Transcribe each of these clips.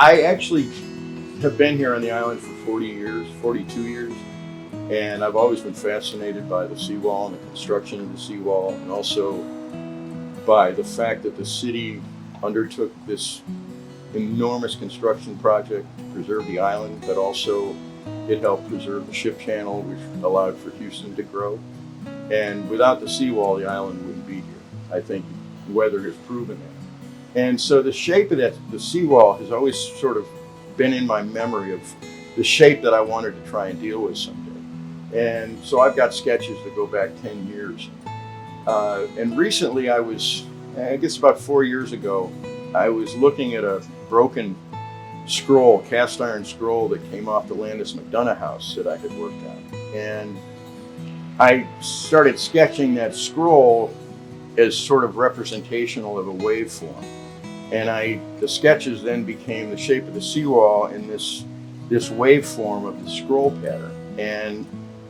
I actually have been here on the island for 40 years, 42 years, and I've always been fascinated by the seawall and the construction of the seawall, and also by the fact that the city undertook this enormous construction project to preserve the island, but also it helped preserve the ship channel, which allowed for Houston to grow. And without the seawall, the island wouldn't be here. I think weather has proven that. And so the shape of the seawall has always sort of been in my memory of the shape that I wanted to try and deal with someday. And so I've got sketches that go back 10 years. And recently I guess about 4 years ago, I was looking at a broken scroll, cast iron scroll that came off the Landis McDonough house that I had worked on. And I started sketching that scroll as sort of representational of a waveform. And the sketches then became the shape of the seawall in this waveform of the scroll pattern. And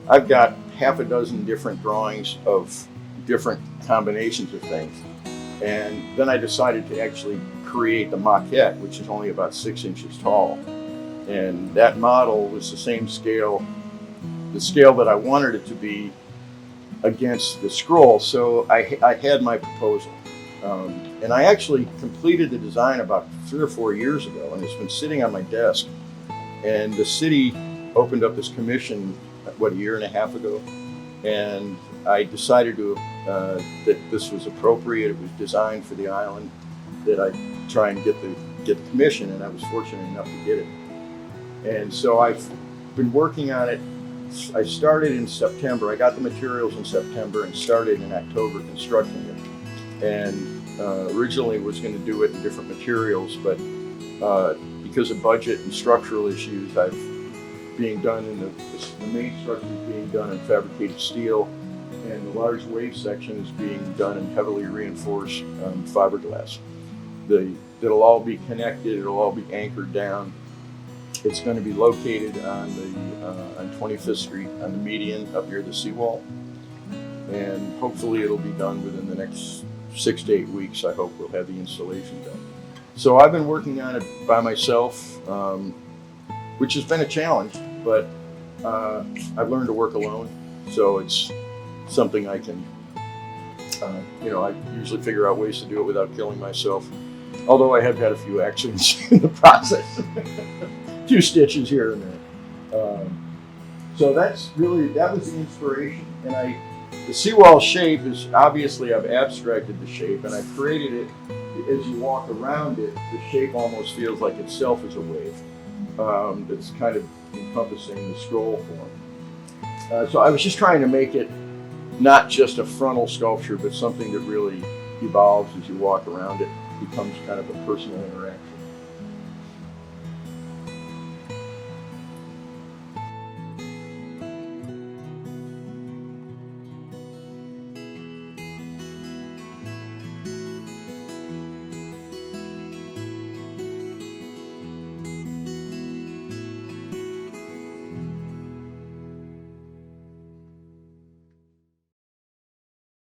I've got half a dozen different drawings of different combinations of things. And then I decided to actually create the maquette, which is only about 6 inches tall. And that model was the same scale, the scale that I wanted it to be against the scroll. So I had my proposal. And I actually completed the design about 3 or 4 years ago, and it's been sitting on my desk. And the city opened up this commission, a year and a half ago, and I decided that this was appropriate. It was designed for the island, that I try and get the commission, and I was fortunate enough to get it. And so I've been working on it. I started in September. I got the materials in September and started in October constructing it. And originally was going to do it in different materials, but because of budget and structural issues, being done in the main structure is being done in fabricated steel, and the large wave section is being done in heavily reinforced fiberglass. It'll all be connected. It'll all be anchored down. It's going to be located on 25th Street on the median up near the seawall, and hopefully it'll be done within the next 6 to 8 weeks. I hope we'll have the installation done. So I've been working on it by myself, which has been a challenge, but I've learned to work alone. So it's something I can, I usually figure out ways to do it without killing myself. Although I have had a few accidents in the process, a few stitches here and there. So that was the inspiration. And the seawall shape is obviously, I've abstracted the shape and I've created it. As you walk around it, the shape almost feels like itself is a wave. That's kind of encompassing the scroll form. So I was just trying to make it not just a frontal sculpture, but something that really evolves as you walk around it, becomes kind of a personal interaction.